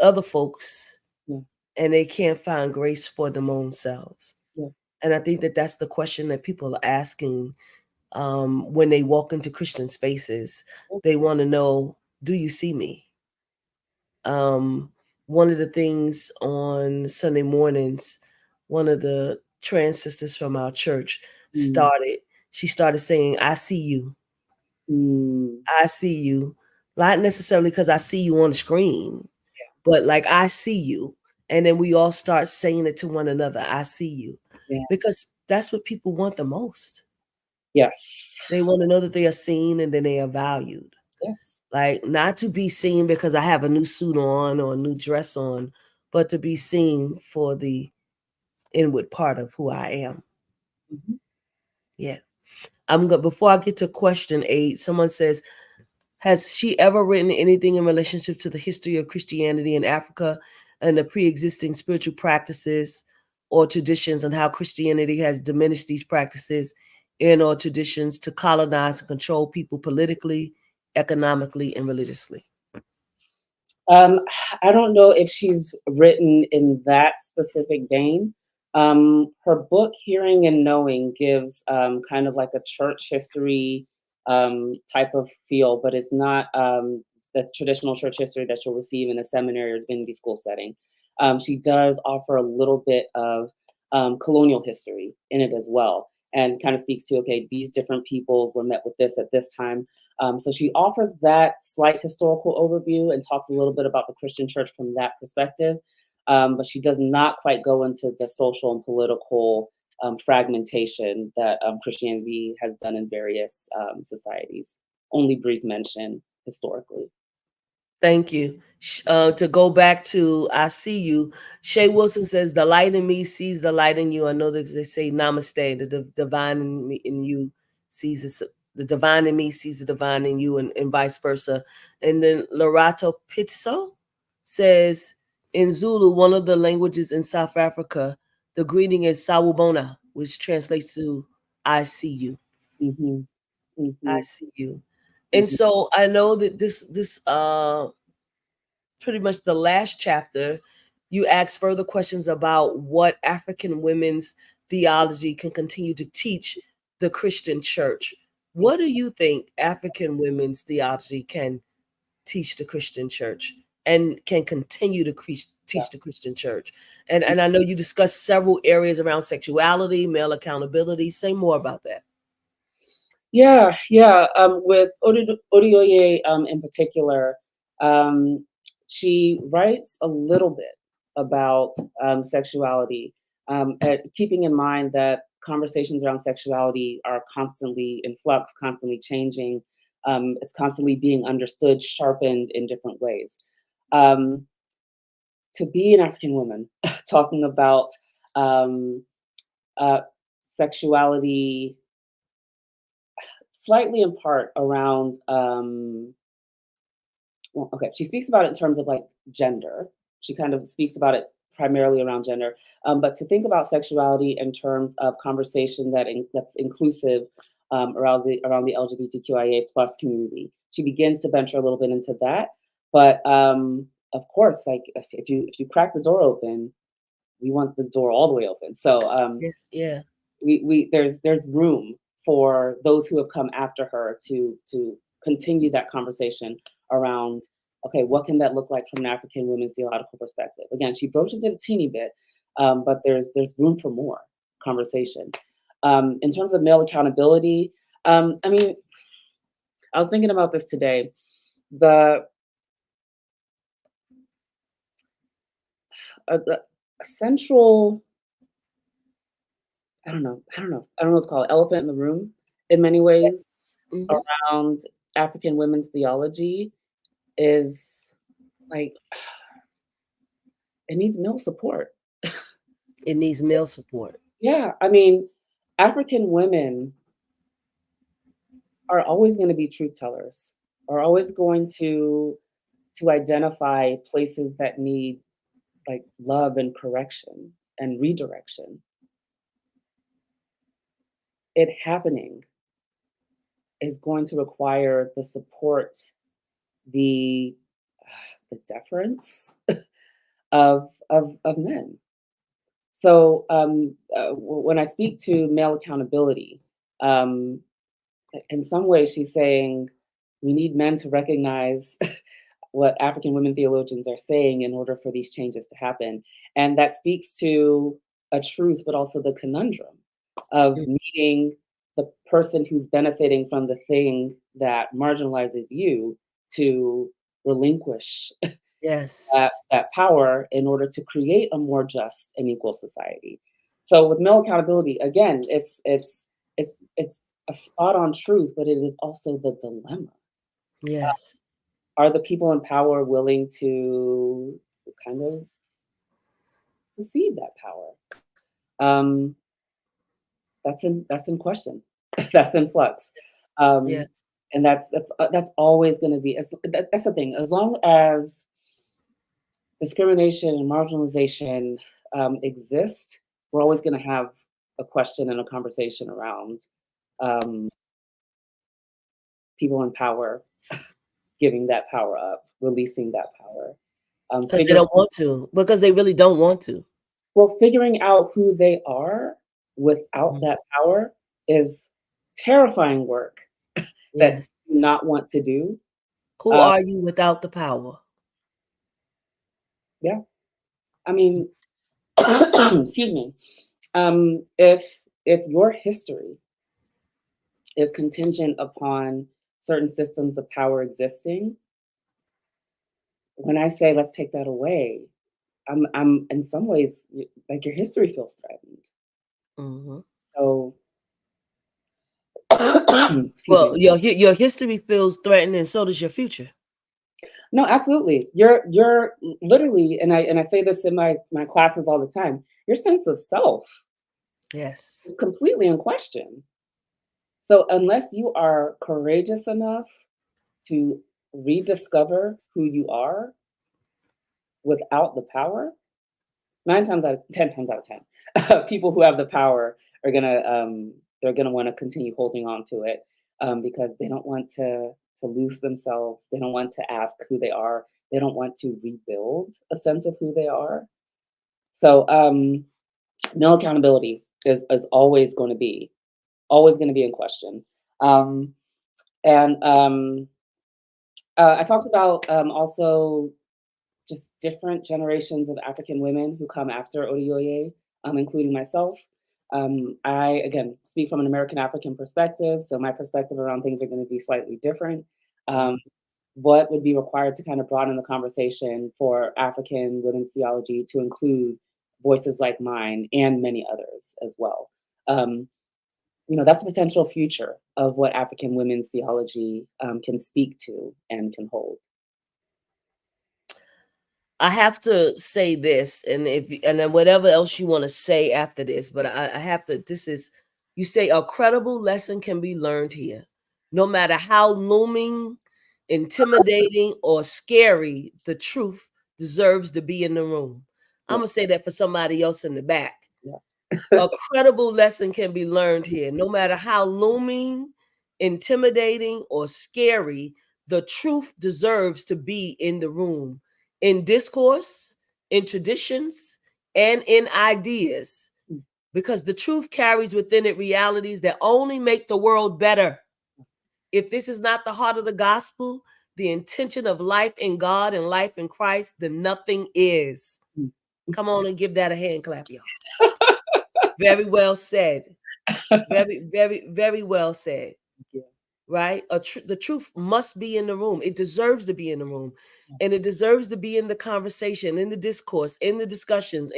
other folks Yeah, and they can't find grace for them own selves? yeah, And I think that that's the question that people are asking when they walk into Christian spaces. yeah. They want to know, do you see me? Um, One of the things on Sunday mornings, one of the trans sisters from our church Mm, she started saying, I see you. mm, I see you. Not necessarily because I see you on the screen, but like I see you. And then we all start saying it to one another, I see you. yeah. Because that's what people want the most. Yes. They want to know that they are seen and then they are valued. Yes. Like not to be seen because I have a new suit on or a new dress on, but to be seen for the inward part of who I am. Mhm. Yeah. I'm good. Before I get to question 8, someone says, has she ever written anything in relationship to the history of Christianity in Africa and the pre-existing spiritual practices or traditions and how Christianity has diminished these practices and or traditions to colonize and control people politically, economically, and religiously? Um, I don't know if she's written in that specific vein. Her book, Hearing and Knowing, gives kind of like a church history type of feel, but it's not the traditional church history that you'll receive in a seminary or divinity school setting. She does offer a little bit of colonial history in it as well, and kind of speaks to, okay, these different peoples were met with this at this time. So she offers that slight historical overview and talks a little bit about the Christian church from that perspective. But she does not quite go into the social and political fragmentation that Christianity has done in various societies. Only brief mention historically. Thank you. To go back to I see you, Shay Wilson says, the light in me sees the light in you. I know that they say namaste, the divine in me in you sees the divine in me sees the divine in you, and vice versa. And then Lorato Pitso says, in Zulu, one of the languages in South Africa, the greeting is Sawubona, which translates to I see you. Hmm. I Hmm. see you. And Hmm. so I know that this pretty much the last chapter, you ask further questions about what African women's theology can continue to teach the Christian church. What do you think African women's theology can teach the Christian church and can continue to teach the Christian church? And I know you discussed several areas around sexuality, male accountability. Say more about that. Yeah, yeah. With Oduyoye in particular, um, she writes a little bit about sexuality, keeping in mind that conversations around sexuality are constantly in flux, constantly changing. It's constantly being understood, sharpened in different ways. Um, to be an African woman talking about um, uh, sexuality slightly in part around well, okay, she speaks about it in terms of like gender. She kind of speaks about it primarily around gender, but to think about sexuality in terms of conversation that's inclusive around the LGBTQIA plus community, she begins to venture a little bit into that. But of course, like if you crack the door open, we want the door all the way open. So Yeah, yeah. we there's room for those who have come after her to continue that conversation around, okay, what can that look like from an African women's theological perspective. Again, she broaches it a teeny bit, but there's room for more conversation. In terms of male accountability, I mean, I was thinking about this today. The a central, I don't know, what's called, elephant in the room in many ways Yes. Mhm. around African women's theology is like it needs male support. It needs male support. Yeah, I mean, African women are always going to be truth tellers, are always going to identify places that need like love and correction and redirection. It happening is going to require the support, the the deference of men. So when I speak to male accountability, um, in some ways she's saying we need men to recognize what African women theologians are saying in order for these changes to happen. And that speaks to a truth, but also the conundrum of Mm. needing the person who's benefiting from the thing that marginalizes you to relinquish Yes. that power in order to create a more just and equal society. So with male accountability, again, it's a spot on truth, but it is also the dilemma. Yes. Are the people in power willing to kind of secede that power? Um, that's in question. That's in flux. Yeah. Um, and that's always going to be that's the thing. As long as discrimination and marginalization exist, we're always going to have a question and a conversation around um, people in power giving that power up, releasing that power, Because they figuring don't want to. Because they really don't want to. figuring out who they are without Mhm. that power is terrifying work that Yes. you do not want to do. Who Uh, are you without the power? yeah, I mean, excuse me. If your history is contingent upon certain systems of power existing, when I say let's take that away, I'm in some ways like your history feels threatened. Mhm. So, excuse Well, me. your history feels threatened, and so does your future. No, absolutely. You're literally, and I say this in my classes all the time. Your sense of self Yes. is completely in question. So unless you are courageous enough to rediscover who you are without the power, 9 times out of 10 times out of 10, people who have the power are gonna they're gonna want to continue holding on to it because they don't want to lose themselves. They don't want to ask who they are. They don't want to rebuild a sense of who they are. So male accountability is always going to be in question. Um, and I talked about also just different generations of African women who come after Oduyoye, including myself. I, again, speak from an American African perspective, so my perspective around things are going to be slightly different. Mhm. Um, what would be required to kind of broaden the conversation for African women's theology to include voices like mine and many others as well? Um, that's the potential future of what African women's theology can speak to and can hold. I have to say this, and then whatever else you want to say after this, but I have to. This is, you say a credible lesson can be learned here, no matter how looming, intimidating, or scary the truth deserves to be in the room. I'm Yeah, gonna say that for somebody else in the back. yeah. A credible lesson can be learned here. No matter how looming, intimidating, or scary, the truth deserves to be in the room, in discourse, in traditions, and in ideas, because the truth carries within it realities that only make the world better. If this is not the heart of the gospel, the intention of life in God and life in Christ, then nothing is. Mm. Come on and give that a hand clap, y'all. Very well said. Very, very, very well said. Yeah. right? The truth must be in the room. It deserves to be in the room, and it deserves to be in the conversation, in the discourse, in the discussions,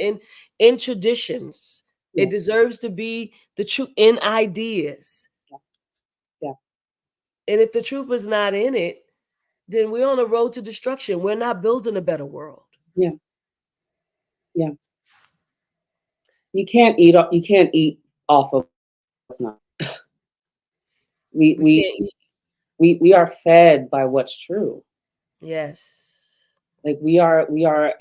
in traditions. Yeah. It deserves to be the truth in ideas. Yeah. And if the truth is not in it, then we're on a road to destruction. We're not building a better world. Yeah. Yeah. You can't eat. You can't eat off of what's not. We We we can't. we are fed by what's true. Yes. Like we are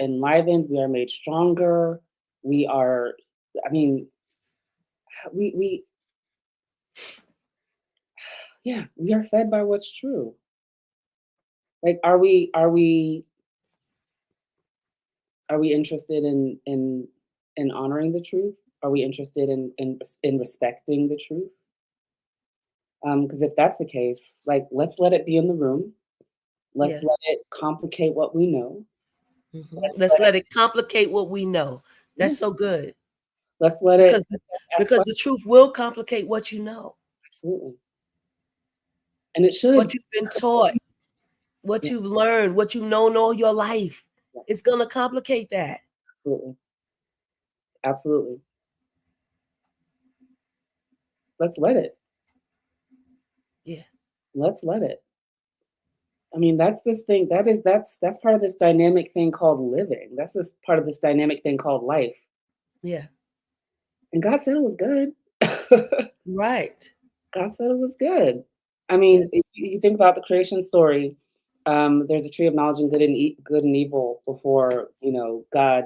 enlivened. We are made stronger. We are. I mean, we yeah. We are fed by what's true. Like, are we interested in honoring the truth? Are we interested in respecting the truth? Because if that's the case, like, let's let it be in the room. Let's Yeah. let it complicate what we know. Let's Let's let let it complicate what we know. yeah, That's so good let's let it because ask because questions. the truth will complicate what you know, Absolutely, and it what should. you've been taught, what Yeah, you've learned, what you've known all your life. yeah, It's gonna complicate that. absolutely, absolutely. Let's let it. Yeah. Let's let it. I mean, that's this thing. That's part of this dynamic thing called living. That's this part of this dynamic thing called life. Yeah. And God said it was good. Right. God said it was good. I Yeah. mean, if you think about the creation story, there's a tree of knowledge and good and evil before God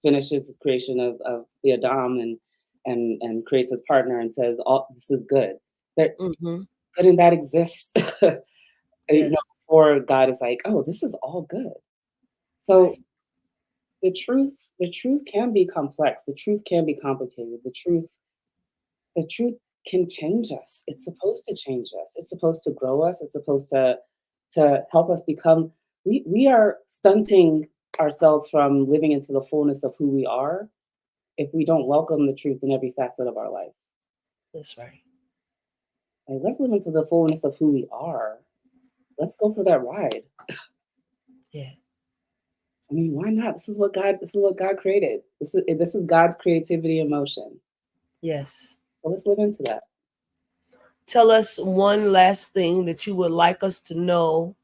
finishes the creation of the Adam and creates his partner and says all this is good. That Mm-hmm. good and bad exists. Yes. Before God is like, oh, this is all good. So Right. the truth can be complex. The truth can be complicated. The truth can change us. It's supposed to change us. It's supposed to grow us. It's supposed to help us become. We are stunting ourselves from living into the fullness of who we are if we don't welcome the truth in every facet of our life. That's right. Like, let's live into the fullness of who we are. Let's go for that ride. Yeah. I mean, why not? This is what God created. This is God's creativity in motion. Yes. So let's live into that. Tell us one last thing that you would like us to know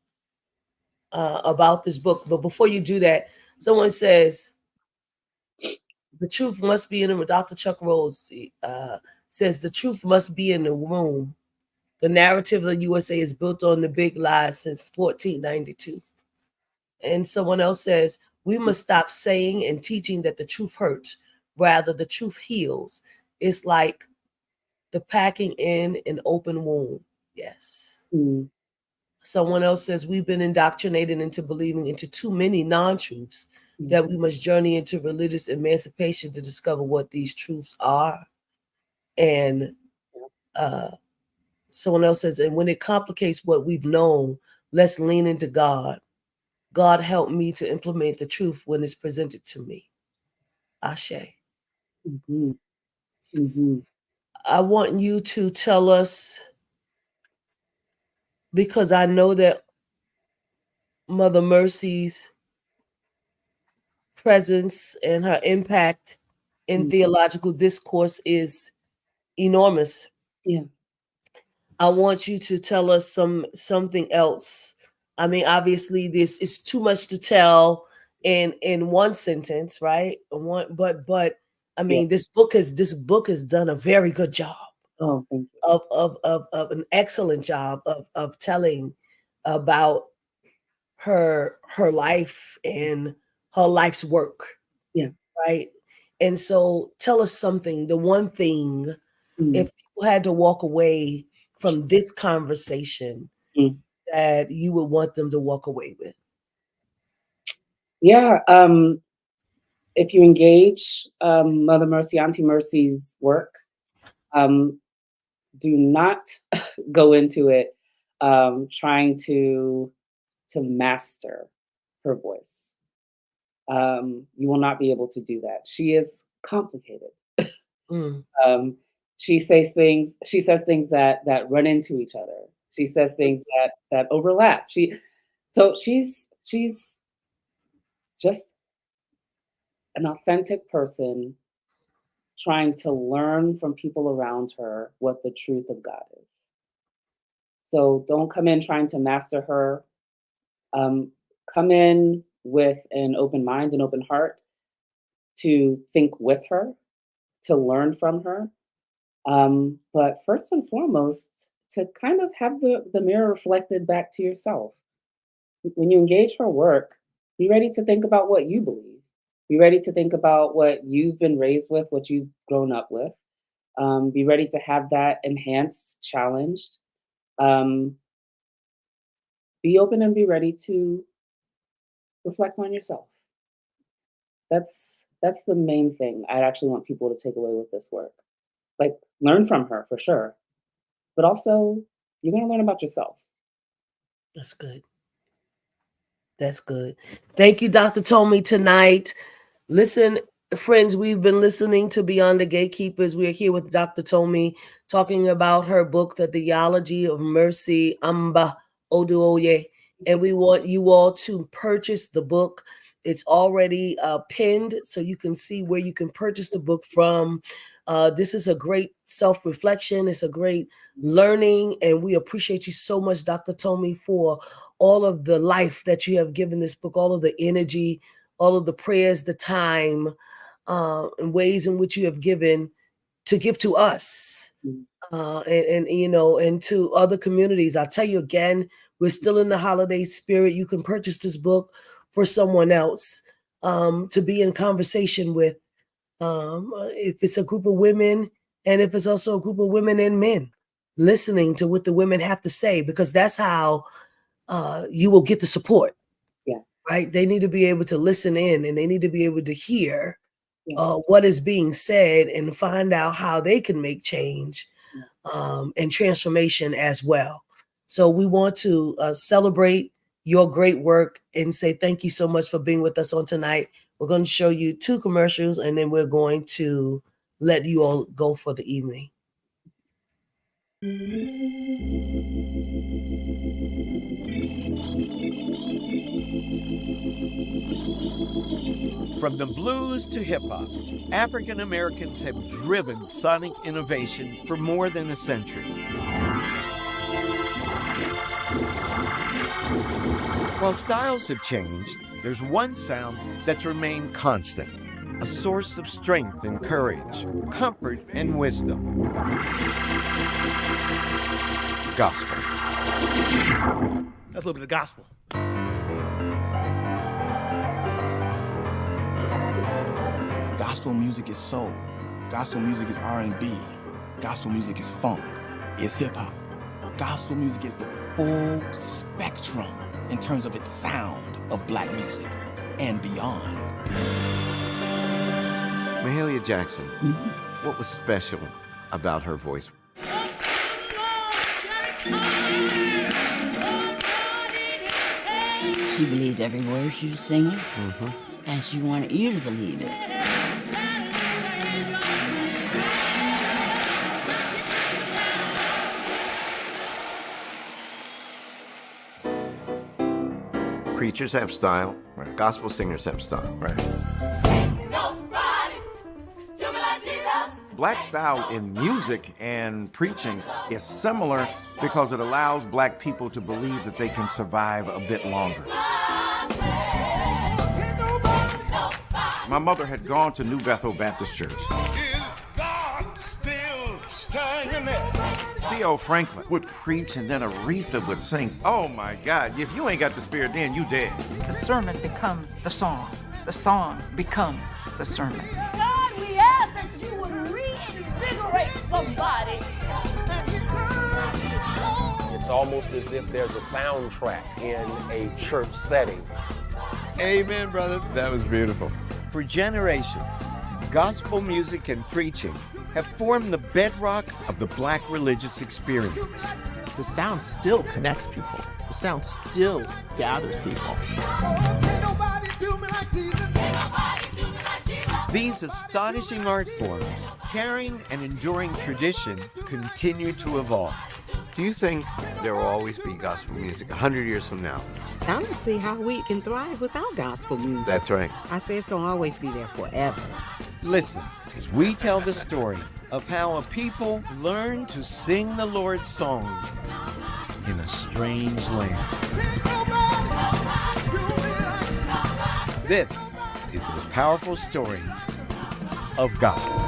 about this book. But before you do that, someone says the truth must be in the Dr. Chuck Rose says the truth must be in the room. The narrative of the USA is built on the big lies since 1492. And someone else says we must stop saying and teaching that the truth hurts. Rather, the truth heals. It's like the packing in an open wound. Yes. Mm, Someone else says we've been indoctrinated into believing into too many non-truths, mm, that we must journey into religious emancipation to discover what these truths are. And yeah. uh, someone else says, and when it complicates what we've known, let's lean into God. God help me to implement the truth when it's presented to me. Ashe. Mhm, mhm, I want you to tell us, because I know that Mother Mercy's presence and her impact in mm. theological discourse is enormous. Yeah. I want you to tell us something else. I mean, obviously, this is too much to tell in one sentence, right? But I Yeah. mean, this book has done a very good job Oh, thank you. of an excellent job of telling about her life and her life's work, Yeah. right? And so tell us something, the one thing, Mm, if people had to walk away from this conversation mm. that you would want them to walk away with. Yeah. If you engage Mother Mercy, Auntie Mercy's work, um, do not go into it trying to master her voice. You will not be able to do that. She is complicated. Mm, Um, she says things. She says things that run into each other. She says things that overlap. She's just an authentic person trying to learn from people around her what the truth of God is. So don't come in trying to master her. Come in with an open mind and open heart to think with her, to learn from her. But first and foremost, to kind of have the mirror reflected back to yourself. When you engage her work, be ready to think about what you believe. Be ready to think about what you've been raised with, what you've grown up with. Be ready to have that enhanced, challenged. Be open and be ready to reflect on yourself. That's the main thing I actually want people to take away with this work. Like, learn from her for sure, but also you're going to learn about yourself. That's good. That's good. Thank you, Dr. Tomi, tonight. Listen, friends, we've been listening to Beyond the Gatekeepers. We are here with Dr. Tomi talking about her book, The Theology of Mercy, Amba, Oduyoye. And we want you all to purchase the book. It's already pinned, so you can see where you can purchase the book from. This is a great self-reflection. It's a great learning, and we appreciate you so much, Dr. Tomi, for all of the life that you have given this book, all of the energy, all of the prayers, the time, and ways in which you have given to give to us, and you know, and to other communities. I'll tell you again, we're still in the holiday spirit. You can purchase this book for someone else to be in conversation with. If it's a group of women, and if it's also a group of women and men, listening to what the women have to say, because that's how you will get the support. Yeah. Right? They need to be able to listen in, and they need to be able to hear Yeah. what is being said and find out how they can make change and transformation as well. So we want to celebrate your great work and say thank you so much for being with us on tonight. We're going to show you 2 commercials, and then we're going to let you all go for the evening. From the blues to hip-hop, African Americans have driven sonic innovation for more than a century. While styles have changed, there's one sound that's remained constant, a source of strength and courage, comfort and wisdom. Gospel. That's a little bit of gospel. Gospel music is soul. Gospel music is R&B. Gospel music is funk. It's hip-hop. Gospel music is the full spectrum in terms of its sound of black music and beyond. Mahalia Jackson, what was special about her voice? She believed every word she was singing, and she wanted you to believe it. Preachers have style, right? Gospel singers have style, right? Black style in music and preaching is similar because it allows black people to believe that they can survive a bit longer. My mother had gone to New Bethel Baptist Church. C.O. Franklin would preach and then Aretha would sing. Oh my God, if you ain't got the spirit then, you dead. The sermon becomes the song. The song becomes the sermon. God, we ask that you would reinvigorate somebody. It's almost as if there's a soundtrack in a church setting. Amen, brother. That was beautiful. For generations, gospel music and preaching have formed the bedrock of the black religious experience. The sound still connects people. The sound still gathers people. These astonishing art forms, carrying an enduring tradition, continue to evolve. Do you think there will always be gospel music 100 years from now? I don't see how we can thrive without gospel music. That's right. I say it's going to always be there forever. Listen, as we tell the story of how a people learn to sing the Lord's song in a strange land. This is the powerful story of gospel.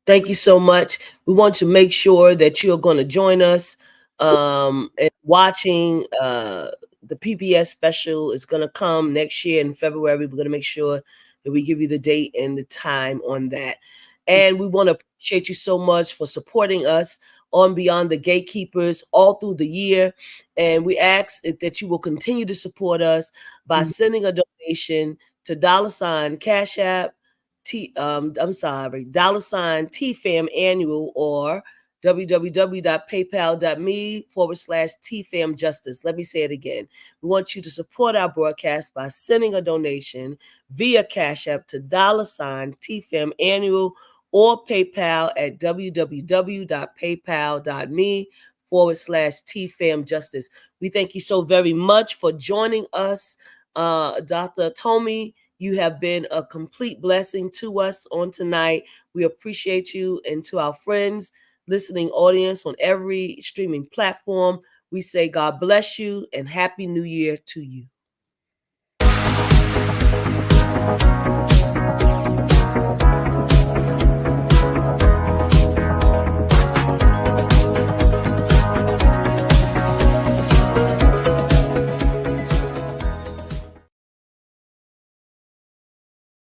Thank you so much. We want to make sure that you're going to join us and watching the PBS special is going to come next year in February. We're going to make sure that we give you the date and the time on that. And we want to appreciate you so much for supporting us on Beyond the Gatekeepers all through the year. And we ask that you will continue to support us by sending a donation to $ Cash App, $ TFAM annual or www.paypal.me/TFAM justice. Let me say it again. We want you to support our broadcast by sending a donation via Cash App to $ TFAM annual or PayPal at www.paypal.me/TFAM justice. We thank you so very much for joining us. Dr. Tomi, you have been a complete blessing to us on tonight. We appreciate you, and to our friends, listening audience on every streaming platform, we say God bless you and Happy New Year to you.